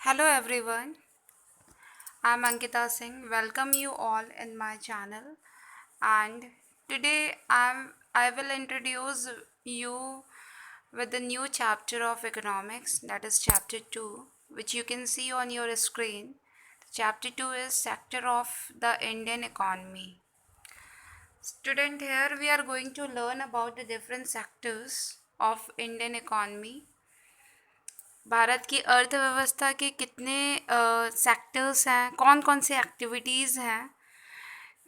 Hello everyone, I'm Ankita Singh. Welcome you all in my channel. And today I will introduce you with the new chapter of economics, that is chapter 2, which you can see on your screen. Chapter 2 is sector of the Indian economy. Student, here we are going to learn about the different sectors of Indian economy. Bharat की अर्थव्यवस्था के कितने sectors हैं, कौन कौन से activities हैं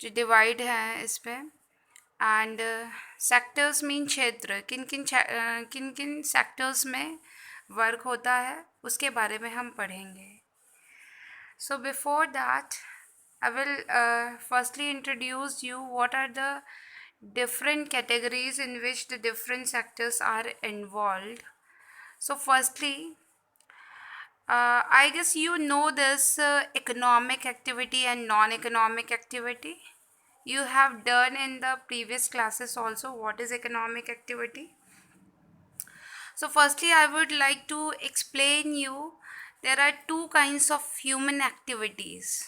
जो डिवाइड हैं इस पे। एंड सेक्टर्स मीन क्षेत्र, किन किन सेक्टर्स में वर्क होता है उसके बारे में हम पढ़ेंगे। So before that I will firstly introduce you what are the different categories in which the different sectors are involved. So firstly, I guess you know this economic activity and non-economic activity. You have done in the previous classes also what is economic activity. So firstly, I would like to explain you there are two kinds of human activities.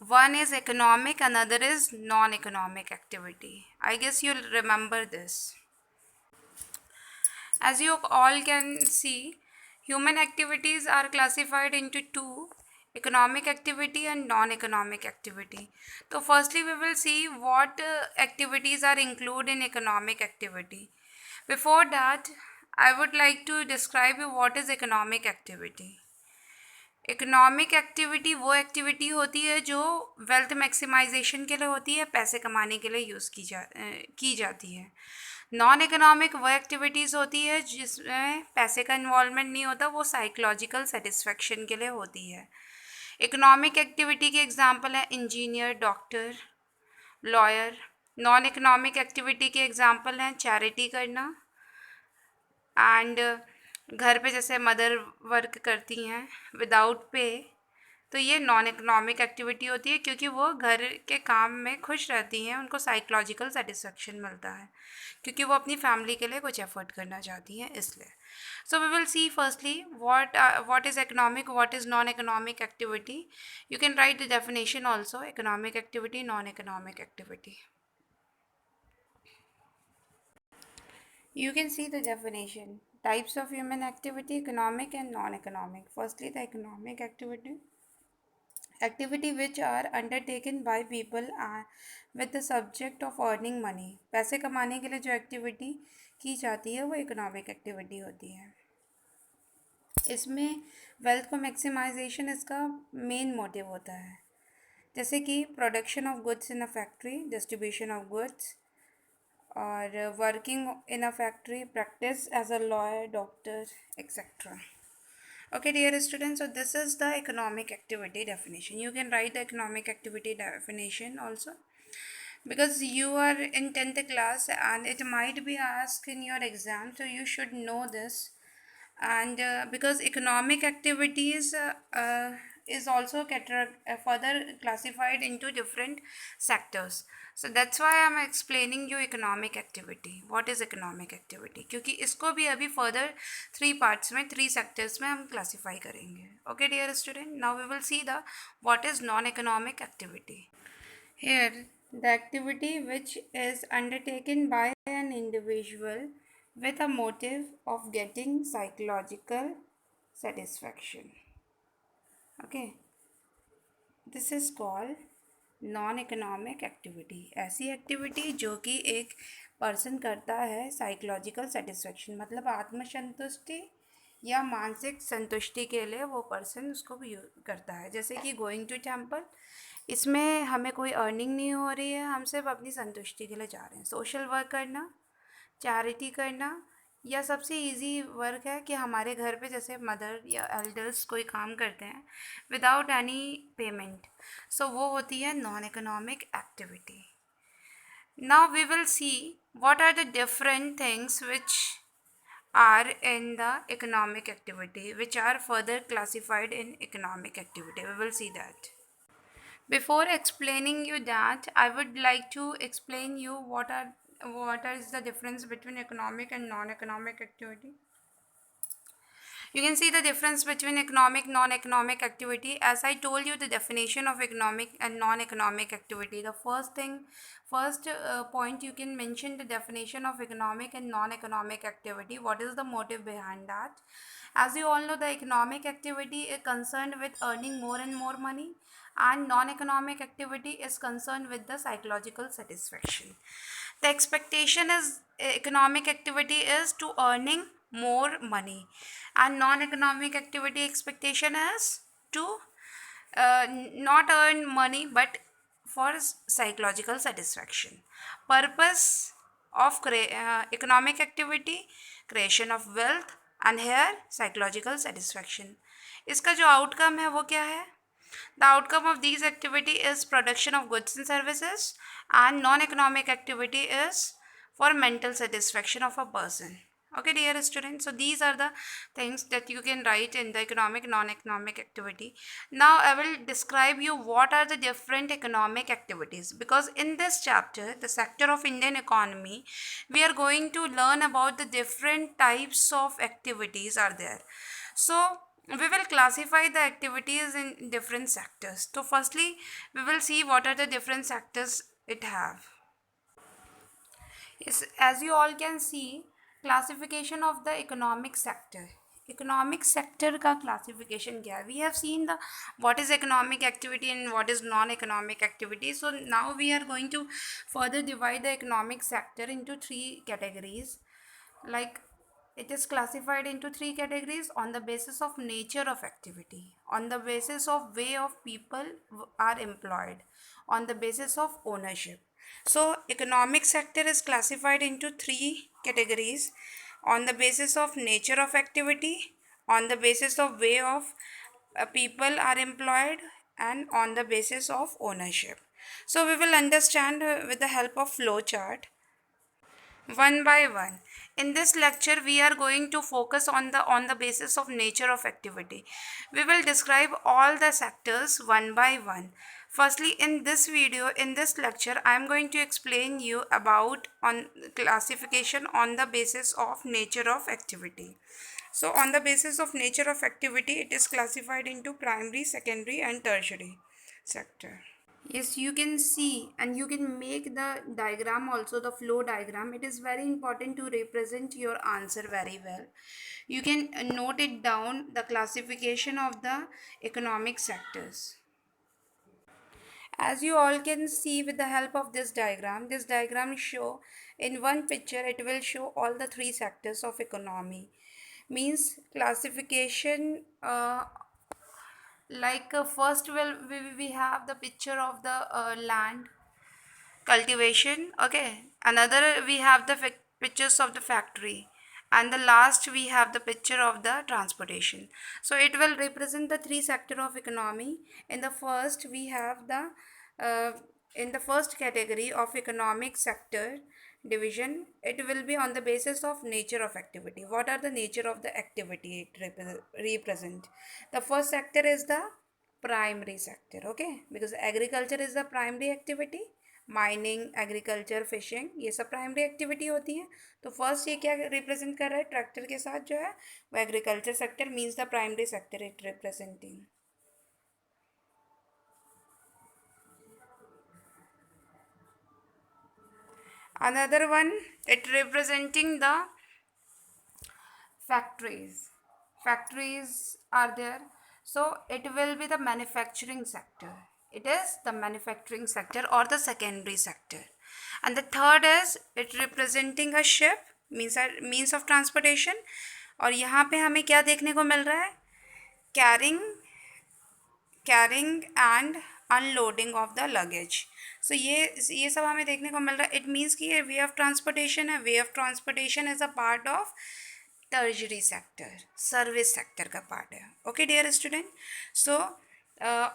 One is economic, another is non-economic activity. I guess you'll remember this. As you all can see, human activities are classified into two, economic activity and non-economic activity. So firstly we will see what activities are included in economic activity. Before that, I would like to describe you what is economic activity. Economic activity वो activity होती है जो wealth maximisation के लिए होती है, पैसे कमाने के लिए यूज़ की जाती है। नॉन इकोनॉमिक वो एक्टिविटीज़ होती है जिसमें पैसे का इन्वॉल्वमेंट नहीं होता, वो साइकोलॉजिकल सेटिस्फेक्शन के लिए होती है। इकोनॉमिक एक्टिविटी के एग्जांपल हैं engineer, doctor, lawyer. Non economic activity के एग्जांपल हैं चैरिटी करना एंड घर पे जैसे मदर वर्क करती हैं विदाउट पे, तो ये नॉन इकोनॉमिक एक्टिविटी होती है क्योंकि वो घर के काम में खुश रहती हैं, उनको साइकोलॉजिकल सेटिस्फेक्शन मिलता है क्योंकि वो अपनी फैमिली के लिए कुछ एफर्ट करना चाहती हैं इसलिए। So we will see firstly what is economic, what is non economic activity. You can write the definition also, economic activity, non-economic activity. You can see the definition. Types of human activity, economic and non-economic. Firstly, the economic activity which are undertaken by people with the subject of earning money. पैसे कमाने के लिए जो activity की जाती है वो economic activity होती है। इसमें वेल्थ को मैक्सिमाइजेशन इसका मेन मोटिव होता है, जैसे कि production of goods in a factory, distribution of goods, और working in a factory, practice as a lawyer, doctor, etcetera. Okay, dear students, so this is the economic activity definition. You can write the economic activity definition also because you are in 10th class and it might be asked in your exam, so you should know this. And because economic activities is also further classified into different sectors, so that's why I'm explaining you economic activity. What is economic activity? क्योंकि इसको भी अभी further 3 parts में 3 sectors में हम classify करेंगे. Okay, dear student, now we will see the what is non-economic activity. Here, the activity which is undertaken by an individual with a motive of getting psychological satisfaction. Okay, this is called non economic activity. ऐसी activity जो कि एक person करता है psychological satisfaction, मतलब आत्मसंतुष्टि या मानसिक संतुष्टि के लिए वो पर्सन उसको करता है, जैसे कि गोइंग टू टेम्पल. इसमें हमें कोई अर्निंग नहीं हो रही है, हम सिर्फ अपनी संतुष्टि के लिए जा रहे हैं. सोशल वर्क करना, चैरिटी करना, या सबसे इजी वर्क है कि हमारे घर पे जैसे मदर या एल्डर्स कोई काम करते हैं विदाउट एनी पेमेंट, सो वो होती है non economic activity. Now we will see what are the different things which are in the economic activity, which are further classified in economic activity. We will see that. Before explaining you that, I would like to explain you what is the difference between economic and non-economic activity. You can see the difference between economic non-economic activity. As I told you, the definition of economic and non-economic activity, the first point you can mention the definition of economic and non-economic activity. What is the motive behind that? As you all know, the economic activity is concerned with earning more and more money, and non-economic activity is concerned with the psychological satisfaction. The expectation is economic activity is to earning more money, and non-economic activity expectation is to not earn money but for psychological satisfaction. Purpose of economic activity, creation of wealth, and here psychological satisfaction. इसका जो outcome है वो क्या है? The outcome of these activity is production of goods and services, and non-economic activity is for mental satisfaction of a person. Okay, dear students, so these are the things that you can write in the economic non-economic activity. Now I will describe you what are the different economic activities, because in this chapter, the sector of Indian economy, we are going to learn about the different types of activities are there. So we will classify the activities in different sectors. So firstly, we will see what are the different sectors it have. Yes, as you all can see, classification of the economic sector. Economic sector का classification क्या है? We have seen the what is economic activity and what is non-economic activity. So now we are going to further divide the economic sector into three categories. Like, it is classified into three categories on the basis of nature of activity, on the basis of way of people are employed, on the basis of ownership. So economic sector is classified into three categories: on the basis of nature of activity, on the basis of way of people are employed, and on the basis of ownership. So we will understand with the help of flow chart one by one. In this lecture we are going to focus on the basis of nature of activity. We will describe all the sectors one by one. Firstly, in this video, in this lecture, I am going to explain you about on classification on the basis of nature of activity. So on the basis of nature of activity, it is classified into primary, secondary and tertiary sector. Yes, you can see and you can make the diagram also, the flow diagram. It is very important to represent your answer very well. You can note it down, the classification of the economic sectors. As you all can see with the help of this diagram show in one picture, it will show all the three sectors of economy. Means classification like first we have the picture of the land cultivation. Okay, another we have the pictures of the factory, and the last we have the picture of the transportation. So it will represent the three sector of economy. In the first we have the uh, in the first category of economic sector division, it will be on the basis of nature of activity. What are the nature of the activity it represent? The first sector is the primary sector. Okay, because agriculture is the primary activity, mining, agriculture, fishing, ये सब primary activity होती है. तो first ये क्या represent कर रहा है ट्रैक्टर के साथ जो है वो agriculture sector means the primary sector it representing. Another one, it representing the factories. Factories are there. So it will be the manufacturing sector. It is the manufacturing sector or the secondary sector. And the third is it representing a ship, means of transportation. और यहाँ पे हमें क्या देखने को मिल रहा है? Carrying and unloading of the luggage. So ये सब हमें देखने को मिल रहा है. इट मीन्स कि ये वे ऑफ ट्रांसपोर्टेशन है. Way of transportation is a part of tertiary sector, service sector का पार्ट है. Okay dear student, so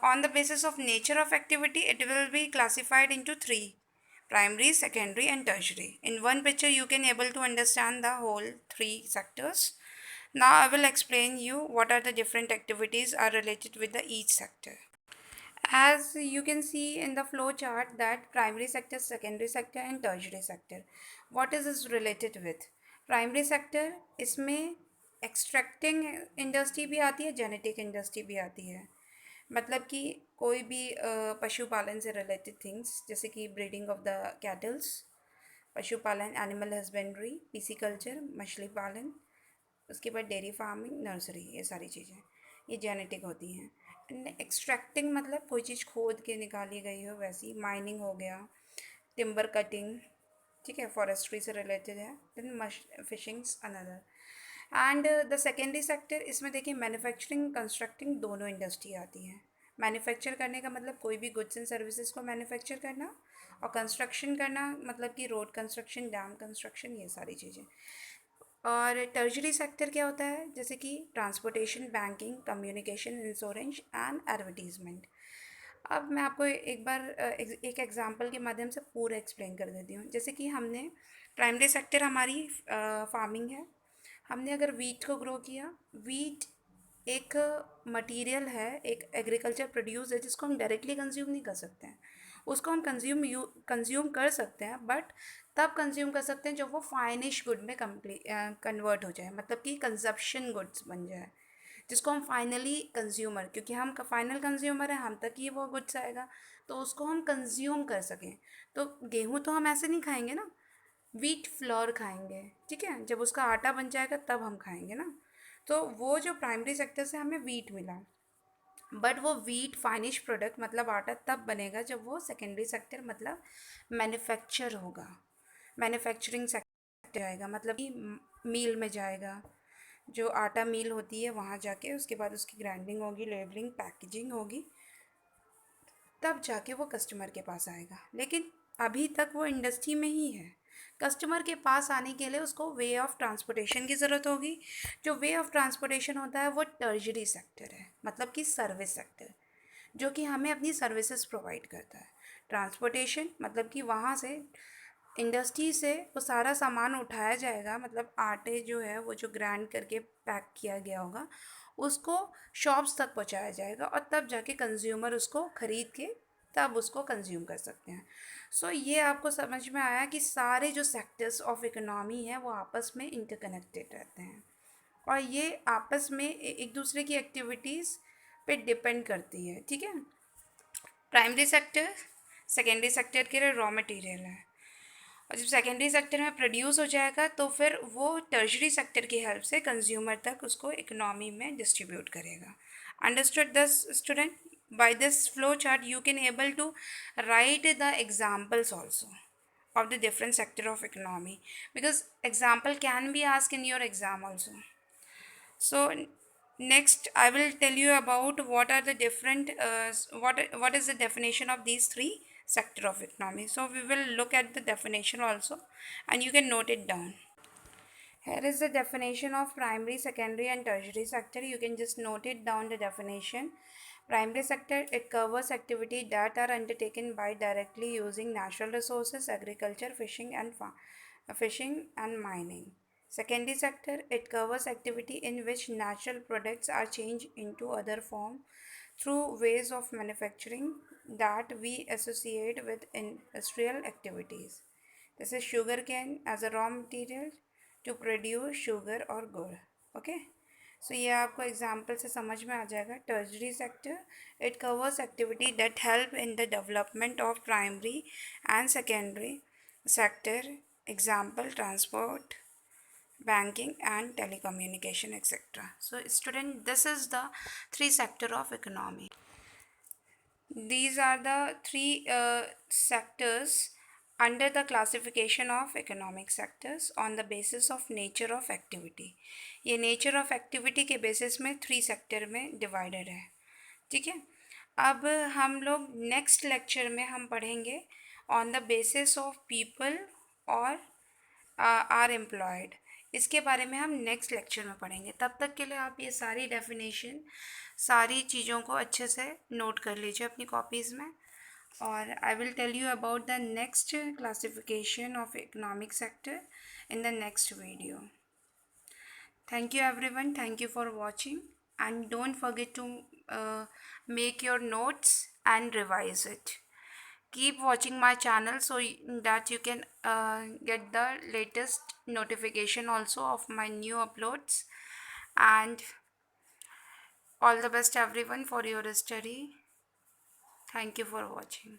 on the basis of nature of activity it will be classified into three: primary, secondary and tertiary. In one picture you can able to understand the whole three sectors. Now I will explain you what are the different activities are related with the each sector. As you can see in the flow chart that primary sector, secondary sector and tertiary sector, what is this related with? Primary sector, इसमें extracting industry भी आती है, genetic industry भी आती है। मतलब कि कोई भी पशुपालन से रिलेटेड थिंग्स, जैसे कि ब्रीडिंग ऑफ द कैटल्स, पशुपालन, एनिमल हस्बेंड्री, पीसीकल्चर, मछली पालन, उसके बाद डेयरी फार्मिंग, नर्सरी, ये सारी चीज़ें ये जेनेटिक होती हैं। एंड एक्सट्रैक्टिंग मतलब कोई चीज़ खोद के निकाली गई हो, वैसी माइनिंग हो गया, टिम्बर कटिंग, ठीक है, फॉरेस्ट्री से रिलेटेड है। Then much fishings another. And the secondary sector, इसमें देखिए मैन्युफैक्चरिंग कंस्ट्रक्टिंग दोनों इंडस्ट्री आती हैं। मैन्युफैक्चर करने का मतलब कोई भी गुड्स एंड सर्विसेज को मैन्युफैक्चर करना, और कंस्ट्रक्शन करना मतलब कि रोड कंस्ट्रक्शन, डैम कंस्ट्रक्शन, ये सारी चीज़ें। और टर्जरी सेक्टर क्या होता है, जैसे कि transportation, banking, communication, insurance and advertisement. अब मैं आपको एक बार एक एग्जांपल के माध्यम से पूरा एक्सप्लेन कर देती हूँ। जैसे कि हमने प्राइमरी सेक्टर हमारी फार्मिंग है। हमने अगर वीट को ग्रो किया, वीट एक मटेरियल है, एक एग्रीकल्चर प्रोड्यूस है जिसको हम डायरेक्टली कंज्यूम नहीं कर सकते हैं। उसको हम कंज्यूम कर सकते हैं, बट तब कंज्यूम कर सकते हैं जब वो फाइनिश गुड में कन्वर्ट हो जाए, मतलब कि कंजप्शन गुड्स बन जाए, जिसको हम फाइनली कंज्यूमर, क्योंकि हम फाइनल कंज्यूमर हैं, हम तक ही वो गुड्स आएगा, तो उसको हम कंज्यूम कर सकें। तो गेहूँ तो हम ऐसे नहीं खाएंगे ना, वीट फ्लोर खाएंगे, ठीक है, जब उसका आटा बन जाएगा तब हम खाएंगे ना। तो वो जो प्राइमरी सेक्टर से हमें वीट मिला, बट वो वीट फाइनिश प्रोडक्ट मतलब आटा तब बनेगा जब वो सेकेंडरी सेक्टर मतलब मैन्युफैक्चर होगा, मैन्युफैक्चरिंग सेक्टर जाएगा, मतलब कि मील में जाएगा, जो आटा मील होती है वहाँ जाके उसके बाद उसकी ग्राइंडिंग होगी, लेबलिंग, पैकेजिंग होगी, तब जाके वो कस्टमर के पास आएगा। लेकिन अभी तक वो इंडस्ट्री में ही है। कस्टमर के पास आने के लिए उसको वे ऑफ ट्रांसपोर्टेशन की ज़रूरत होगी। जो वे ऑफ ट्रांसपोर्टेशन होता है वो टर्जरी सेक्टर है, मतलब कि सर्विस सेक्टर, जो कि हमें अपनी सर्विसेज प्रोवाइड करता है। ट्रांसपोर्टेशन मतलब कि वहाँ से इंडस्ट्री से वो सारा सामान उठाया जाएगा, मतलब आटे जो है वो जो ग्राइंड करके पैक किया गया होगा उसको शॉप्स तक पहुंचाया जाएगा, और तब जाके कंज्यूमर उसको ख़रीद के तब उसको कंज्यूम कर सकते हैं। सो ये आपको समझ में आया कि सारे जो सेक्टर्स ऑफ इकोनॉमी हैं वो आपस में इंटरकनेक्टेड रहते हैं, और ये आपस में एक दूसरे की एक्टिविटीज़ पे डिपेंड करती है, ठीक है। प्राइमरी सेक्टर सेकेंडरी सेक्टर के लिए रॉ मटेरियल है, और जब सेकेंडरी सेक्टर में प्रोड्यूस हो जाएगा तो फिर वो टर्शरी सेक्टर की हेल्प से कंज्यूमर तक उसको इकोनॉमी में डिस्ट्रीब्यूट करेगा। Understood this student? By this flow chart you can able to write the examples also of the different sector of economy, because example can be asked in your exam also. So next I will tell you about what are the different what is the definition of these three sector of economy. So we will look at the definition also, and you can note it down. Here is the definition of primary, secondary and tertiary sector. You can just note it down, the definition. Primary sector, it covers activity that are undertaken by directly using natural resources, agriculture, fishing and mining. Secondary sector, it covers activity in which natural products are changed into other form through ways of manufacturing that we associate with industrial activities. This is sugarcane as a raw material to produce sugar or गुड़, okay. सो ये आपको example से समझ में आ जाएगा। टर्जरी sector, it covers activity that help in the development of primary and secondary sector, example transport, banking and telecommunication, etc. So student, this is the three sector of economy. These are the three sectors under the classification of economic sectors on the basis of nature of activity. ये nature of activity के basis में three sector में divided है, ठीक है। अब हम लोग next lecture में हम पढ़ेंगे on the basis of people और आर एम्प्लॉयड, इसके बारे में हम नेक्स्ट लेक्चर में पढ़ेंगे। तब तक के लिए आप ये सारी डेफिनेशन, सारी चीज़ों को अच्छे से नोट कर लीजिए अपनी कॉपीज़ में, और I will tell you about the next classification of economic sector in the next video. Thank you everyone, thank you for watching, and don't forget to make your notes and revise it. Keep watching my channel so that you can get the latest notification also of my new uploads. And all the best everyone for your study. Thank you for watching.